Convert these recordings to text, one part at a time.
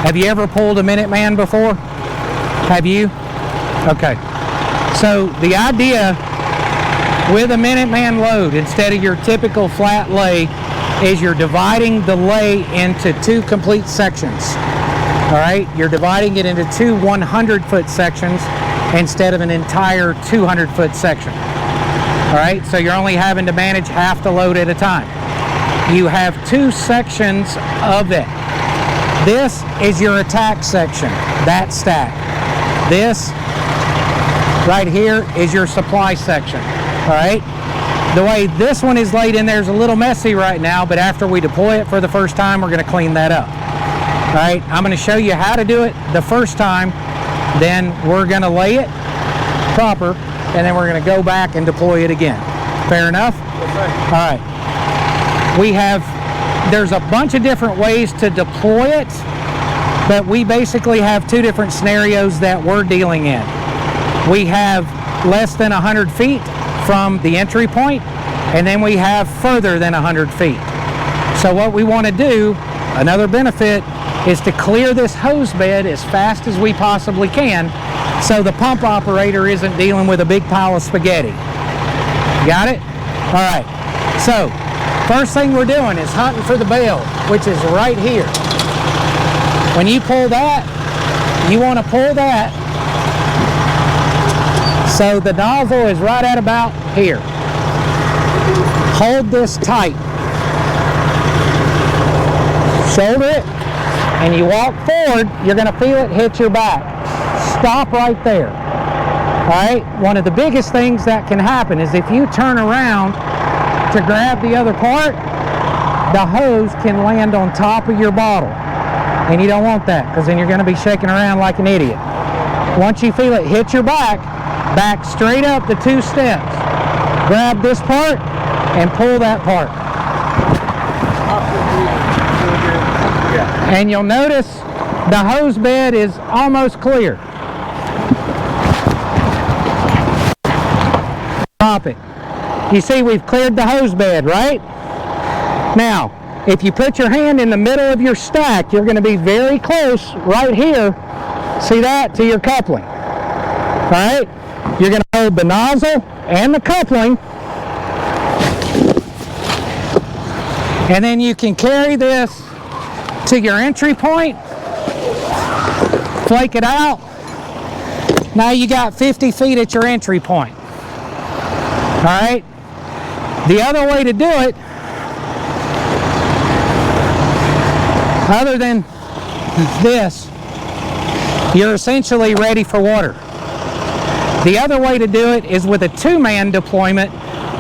Have you ever pulled a Minuteman before? Have you? Okay. So the idea with a Minuteman load, instead of your typical flat lay, is you're dividing the lay into two complete sections. All right? You're dividing it into two 100-foot sections instead of an entire 200-foot section. All right? So you're only having to manage half the load at a time. You have two sections of it. This is your attack section, that stack. This right here is your supply section. All right? The way this one is laid in there is a little messy right now, but after we deploy it for the first time, we're going to clean that up. All right? I'm going to show you how to do it the first time, then we're going to lay it proper, and then we're going to go back and deploy it again. Fair enough? Yes, sir. All right. There's a bunch of different ways to deploy it, but we basically have two different scenarios that we're dealing in. We have less than 100 feet from the entry point, and then we have further than 100 feet. So what we want to do, another benefit, is to clear this hose bed as fast as we possibly can so the pump operator isn't dealing with a big pile of spaghetti. Got it? All right. So first thing we're doing is hunting for the bell, which is right here. When you pull that, you want to pull that so the nozzle is right at about here. Hold this tight. Shoulder it, and you walk forward, you're going to feel it hit your back. Stop right there. All right? One of the biggest things that can happen is if you turn around to grab the other part, the hose can land on top of your bottle. And you don't want that, because then you're going to be shaking around like an idiot. Once you feel it hit your back, back straight up the 2 steps. Grab this part and pull that part. And you'll notice the hose bed is almost clear. Stop it. You see we've cleared the hose bed, right? Now, if you put your hand in the middle of your stack, you're going to be very close right here, see that, to your coupling. All right? You're going to hold the nozzle and the coupling, and then you can carry this to your entry point, flake it out. Now you got 50 feet at your entry point. All right? The other way to do it, other than this, you're essentially ready for water. The other way to do it is with a 2-man deployment,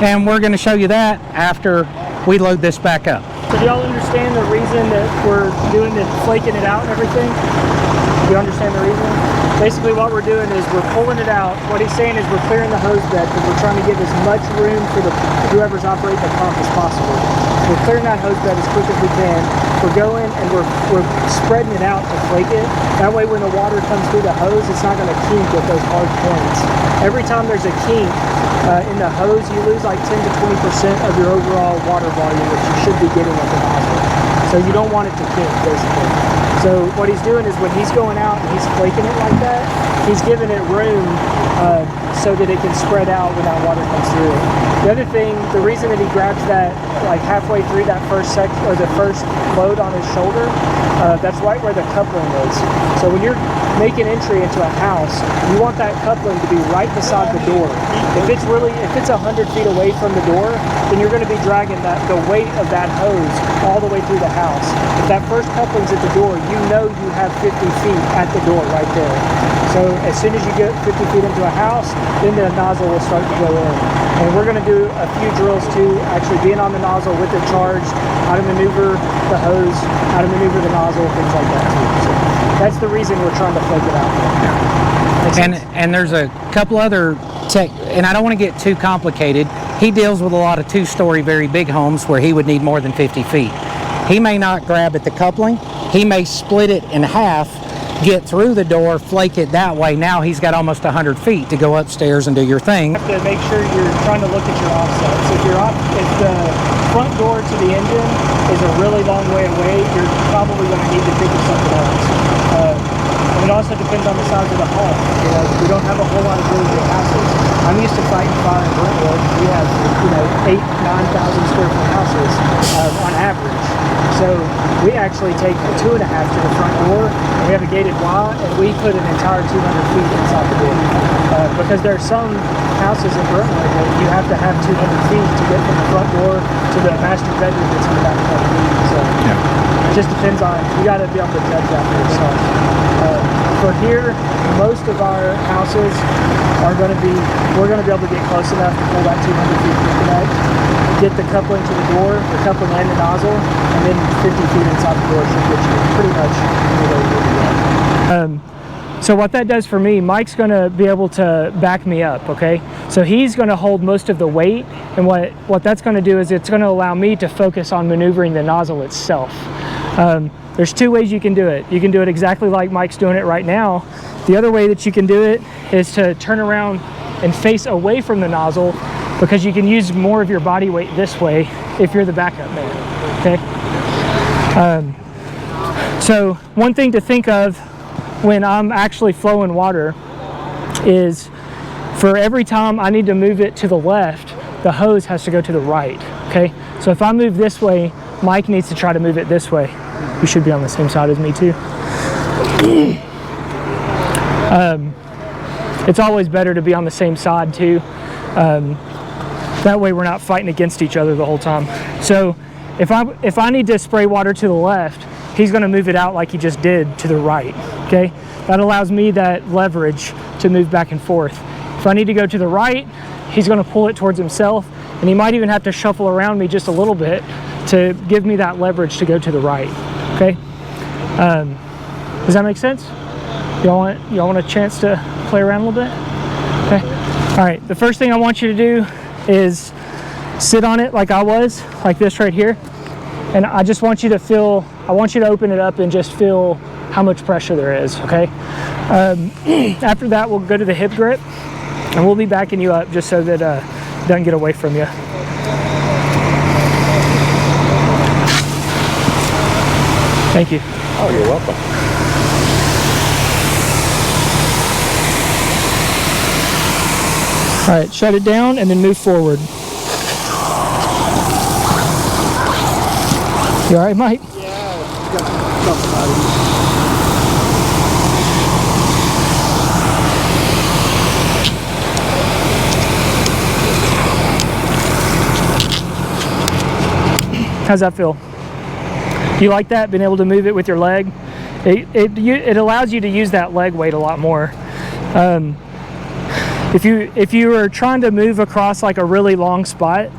and we're going to show you that after we load this back up. So do y'all understand the reason that we're doing it, flaking it out and everything? Do you understand the reason? Basically what we're doing is we're pulling it out. What he's saying is we're clearing the hose bed because we're trying to give as much room for whoever's operating the pump as possible. We're clearing that hose bed as quick as we can. We're going and we're spreading it out to flake it. That way when the water comes through the hose, it's not going to kink at those hard points. Every time there's a kink in the hose, you lose like 10 to 20% of your overall water volume, which you should be getting at the nozzle. So you don't want it to kink, basically. So what he's doing is when he's going out and he's flaking it like that, he's giving it room so that it can spread out when that water comes through it. The other thing, the reason that he grabs that like halfway through that first section or the first load on his shoulder, that's right where the coupling is. So when you're making entry into a house, you want that coupling to be right beside the door. If it's 100 feet away from the door, then you're going to be dragging the weight of that hose all the way through the house. If that first coupling's at the door, you know you have 50 feet at the door right there. So as soon as you get 50 feet into a house, then the nozzle will start to go in. And we're going to do a few drills too, actually being on the nozzle with it charged, how to maneuver the hose, how to maneuver the nozzle, things like that too. So that's the reason we're trying to flake it out. And there's a couple other tech, and I don't want to get too complicated. He deals with a lot of 2-story very big homes where he would need more than 50 feet. He may not grab at the coupling. He may split it in half, get through the door, flake it that way. Now he's got almost 100 feet to go upstairs and do your thing. You have to make sure you're trying to look at your offset. So if the front door to the engine is a really long way away. You're probably going to need to think of something else. And it also depends on the size of the home. You know, we don't have a whole lot of really big houses. I'm used to fighting fire in Brentwood. We have, you know, 8,000 to 9,000 square foot houses on average. So we actually take a 2.5 to the front door, and we have a gated Y, and we put an entire 200 feet inside the door. Because there are some houses in Brentwood that you have to have 200 feet to get from the front door to the master bedroom that's in the back of the room. So it just depends on, you got to be able to judge that for yourself. For here, most of our houses are going to be, we're going to be able to get close enough to pull that 200 feet disconnect, get the coupling to the door, the coupling and the nozzle, and then 50 feet inside the door should get you pretty much anywhere you need to go. So what that does for me, Mike's going to be able to back me up, okay? So he's going to hold most of the weight, and what that's going to do is it's going to allow me to focus on maneuvering the nozzle itself. There's two ways you can do it. You can do it exactly like Mike's doing it right now. The other way that you can do it is to turn around and face away from the nozzle, because you can use more of your body weight this way if you're the backup man, okay? So one thing to think of when I'm actually flowing water is, for every time I need to move it to the left, the hose has to go to the right, okay? So if I move this way, Mike needs to try to move it this way. You should be on the same side as me too. It's always better to be on the same side too. That way we're not fighting against each other the whole time. So if I need to spray water to the left, he's going to move it out like he just did to the right, okay? That allows me that leverage to move back and forth. If I need to go to the right, he's going to pull it towards himself, and he might even have to shuffle around me just a little bit to give me that leverage to go to the right, okay? Does that make sense? Y'all want a chance to play around a little bit? Okay. All right, the first thing I want you to do is sit on it like I was, like this right here. And I just want you to feel, I want you to open it up and just feel how much pressure there is, okay? After that, we'll go to the hip grip, and we'll be backing you up just so that it doesn't get away from you. Thank you. Oh, you're welcome. All right, shut it down and then move forward. You all right, Mike? Yeah, got something. How's that feel? Do you like that, being able to move it with your leg? It allows you to use that leg weight a lot more. If you are trying to move across like a really long spot,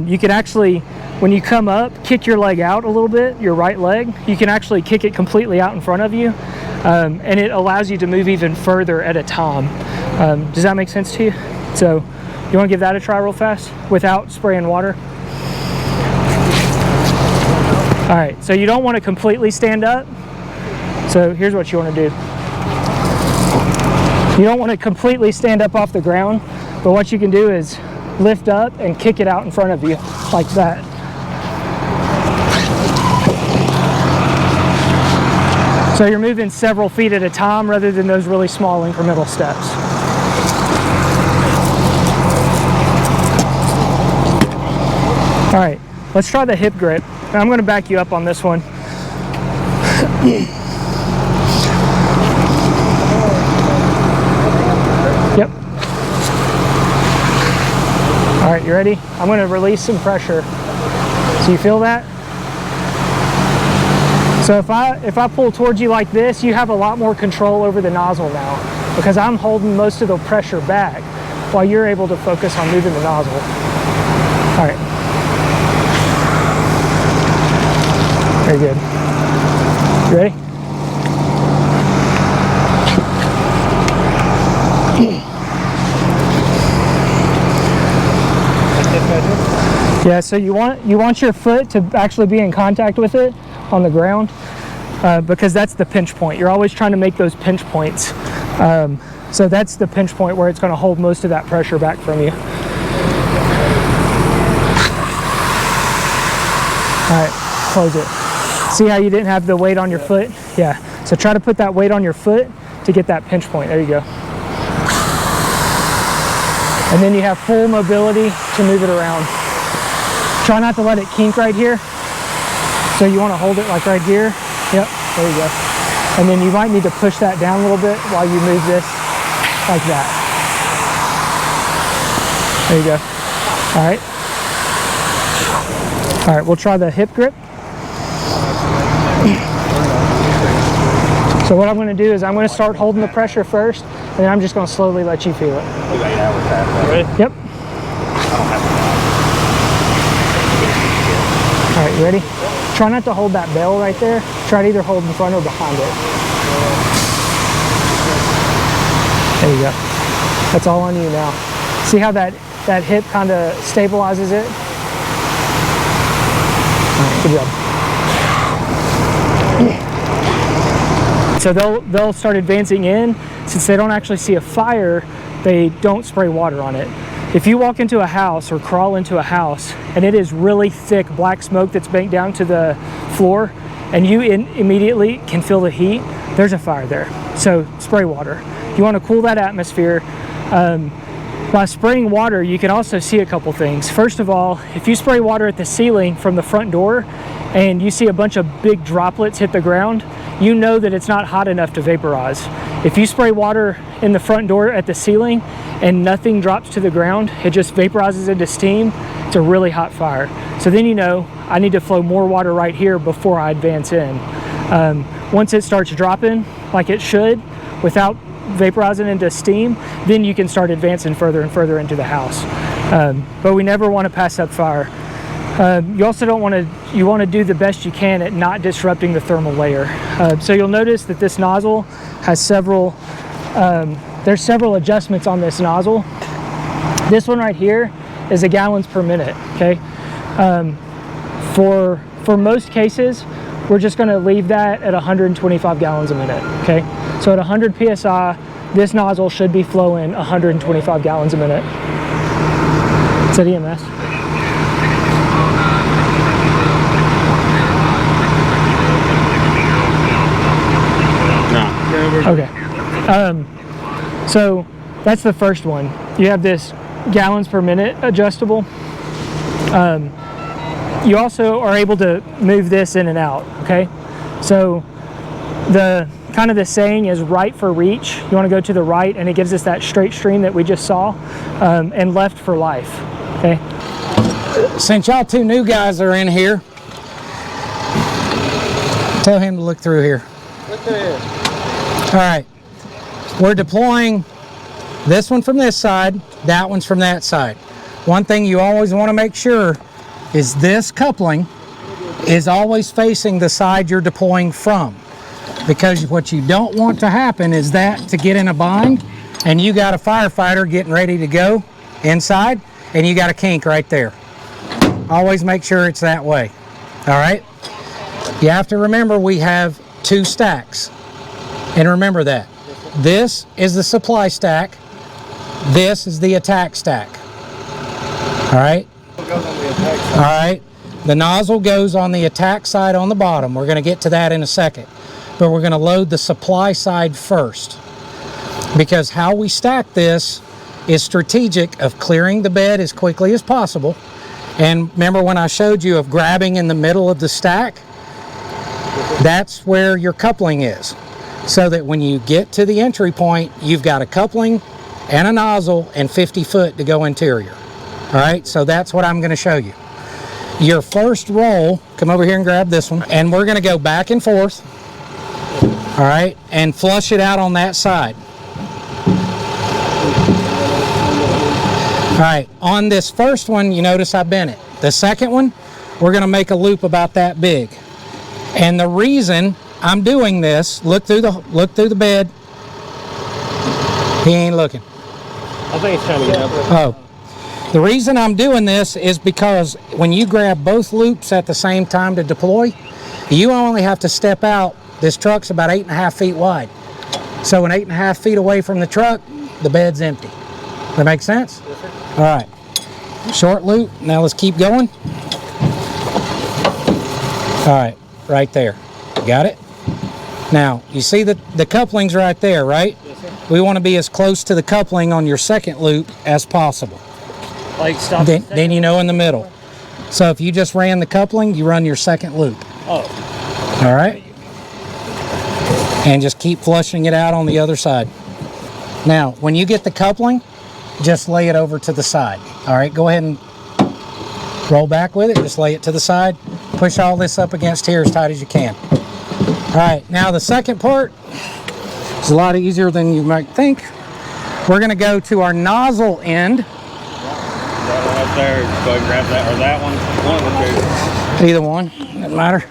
you can actually, when you come up, kick your leg out a little bit, your right leg. You can actually kick it completely out in front of you, and it allows you to move even further at a time. Does that make sense to you? So you want to give that a try real fast without spraying water? All right, so you don't want to completely stand up. So here's what you want to do. You don't want to completely stand up off the ground, but what you can do is lift up and kick it out in front of you like that. So you're moving several feet at a time rather than those really small incremental steps. All right, let's try the hip grip. I'm going to back you up on this one. Yep. All right, you ready? I'm going to release some pressure. So you feel that? So if I pull towards you like this, you have a lot more control over the nozzle now, because I'm holding most of the pressure back while you're able to focus on moving the nozzle. All right. Very good. You ready? Yeah, so you want your foot to actually be in contact with it on the ground, because that's the pinch point. You're always trying to make those pinch points. So that's the pinch point where it's going to hold most of that pressure back from you. All right, close it. See how you didn't have the weight on your foot? Yeah, so try to put that weight on your foot to get that pinch point. There you go. And then you have full mobility to move it around. Try not to let it kink right here. So you want to hold it like right here. Yep, there you go. And then you might need to push that down a little bit while you move this like that. There you go. All right. All right, we'll try the hip grip. So what I'm going to do is I'm going to start holding the pressure first, and then I'm just going to slowly let you feel it. Yep. All right, you ready? Try not to hold that bell right there. Try to either hold in front or behind it. There you go. That's all on you now. See how that hip kind of stabilizes it? All right, good job. So they'll start advancing in. Since they don't actually see a fire, they don't spray water on it. If you walk into a house or crawl into a house and it is really thick black smoke that's banked down to the floor and you immediately can feel the heat, there's a fire there. So spray water. You want to cool that atmosphere. By spraying water, you can also see a couple things. First of all, if you spray water at the ceiling from the front door and you see a bunch of big droplets hit the ground, you know that it's not hot enough to vaporize. If you spray water in the front door at the ceiling and nothing drops to the ground, it just vaporizes into steam, it's a really hot fire. So then you know, I need to flow more water right here before I advance in. Once it starts dropping, like it should, without vaporizing into steam, then you can start advancing further and further into the house. But we never want to pass up fire. You also don't want to, you want to do the best you can at not disrupting the thermal layer. So you'll notice that this nozzle has several, there's several adjustments on this nozzle. This one right here is a gallons per minute, okay? For most cases, we're just going to leave that at 125 gallons a minute, okay? So at 100 PSI, this nozzle should be flowing 125 gallons a minute. Is that EMS? Okay. So that's the first one. You have this gallons per minute adjustable. You also are able to move this in and out, okay? So the kind of the saying is right for reach. You want to go to the right and it gives us that straight stream that we just saw, and left for life, okay? Since y'all two new guys are in here, tell him to look through here. Look there. All right, we're deploying this one from this side, that one's from that side. One thing you always want to make sure is this coupling is always facing the side you're deploying from, because what you don't want to happen is that to get in a bind and you got a firefighter getting ready to go inside and you got a kink right there. Always make sure it's that way. All right, you have to remember we have two stacks. And remember that. This is the supply stack. This is the attack stack. All right? All right. The nozzle goes on the attack side on the bottom. We're going to get to that in a second. But we're going to load the supply side first. Because how we stack this is strategic of clearing the bed as quickly as possible. And remember when I showed you of grabbing in the middle of the stack? That's where your coupling is. So that when you get to the entry point, you've got a coupling and a nozzle and 50 foot to go interior. All right, so that's what I'm going to show you. Your first roll, come over here and grab this one, and we're going to go back and forth, all right, and flush it out on that side. All right, on this first one, you notice I bent it. The second one, we're going to make a loop about that big. And the reason I'm doing this, look through the bed. He ain't looking. I think he's trying to get up. Oh. The reason I'm doing this is because when you grab both loops at the same time to deploy, you only have to step out. This truck's about 8.5 feet wide. So when 8.5 feet away from the truck, the bed's empty. That make sense? Yes, sir. All right. Short loop. Now let's keep going. All right, right there. Got it? Now, you see the coupling's right there, right? Yes, sir. We want to be as close to the coupling on your second loop as possible. Like stop. Then you know in the middle. So if you just ran the coupling, you run your second loop. Oh. All right? And just keep flushing it out on the other side. Now, when you get the coupling, just lay it over to the side. All right, go ahead and roll back with it. Just lay it to the side. Push all this up against here as tight as you can. All right, now the second part is a lot easier than you might think. We're going to go to our nozzle end. That one up there. Just go ahead and grab that or that one. One of the two. Either one, doesn't matter.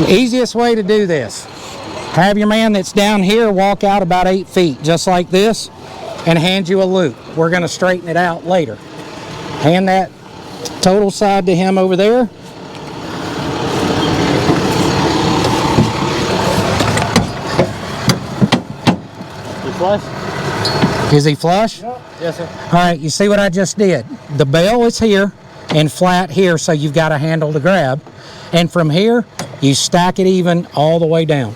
Easiest way to do this, have your man that's down here walk out about 8 feet, just like this, and hand you a loop. We're going to straighten it out later. Hand that total side to him over there. You flush? Is he flush? Yep. Yes, sir. All right, you see what I just did? The bail is here and flat here, so you've got a handle to grab. And from here, you stack it even all the way down.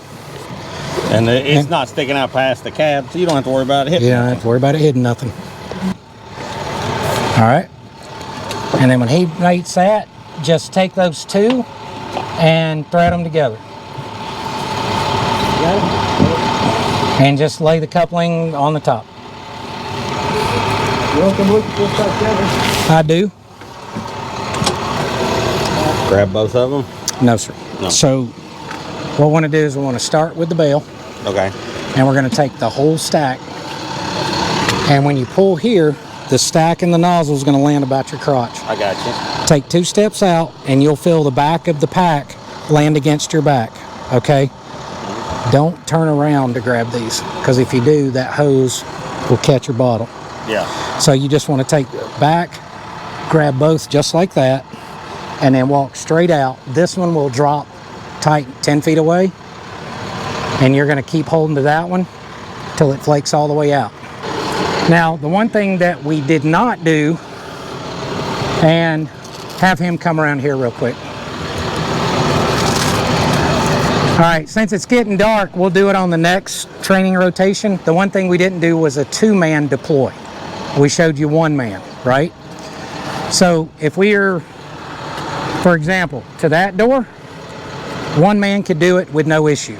And it's not sticking out past the cab, so you don't have to worry about it hitting. You don't have to worry about it hitting nothing. All right. And then when he mates that, just take those two and thread them together. And just lay the coupling on the top. You want them look just like together? I do. Grab both of them? No, sir. No. So what we want to do is we want to start with the bail. Okay. And we're going to take the whole stack. And when you pull here, the stack and the nozzle is going to land about your crotch. I got you. Take 2 steps out and you'll feel the back of the pack land against your back, okay? Don't turn around to grab these, because if you do, that hose will catch your bottle. Yeah. So you just want to take the back, grab both just like that, and then walk straight out. This one will drop tight 10 feet away, and you're going to keep holding to that one till it flakes all the way out. Now, the one thing that we did not do, and have him come around here real quick. All right, since it's getting dark, we'll do it on the next training rotation. The one thing we didn't do was a 2-man deploy. We showed you 1 man, right? So if we're, for example, to that door, 1 man could do it with no issue.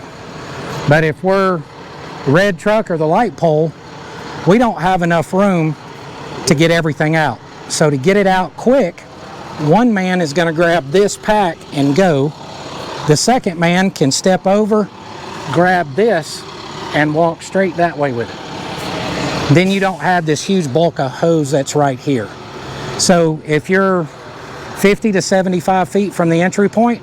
But if we're the red truck or the light pole, we don't have enough room to get everything out. So to get it out quick, 1 man is going to grab this pack and go. The second man can step over, grab this, and walk straight that way with it. Then you don't have this huge bulk of hose that's right here. So if you're 50 to 75 feet from the entry point,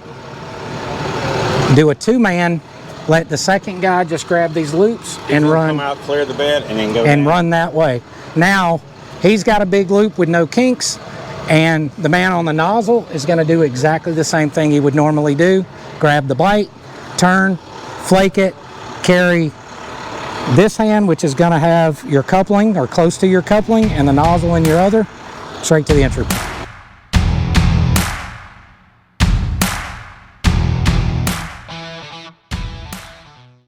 do a 2-man, let the second guy just grab these loops and run. Come out, clear the bed, and then go and down. run that way. Now, he's got a big loop with no kinks, and the man on the nozzle is going to do exactly the same thing he would normally do. Grab the bite, turn, flake it, carry this hand, which is going to have your coupling or close to your coupling, and the nozzle in your other, straight to the entry point.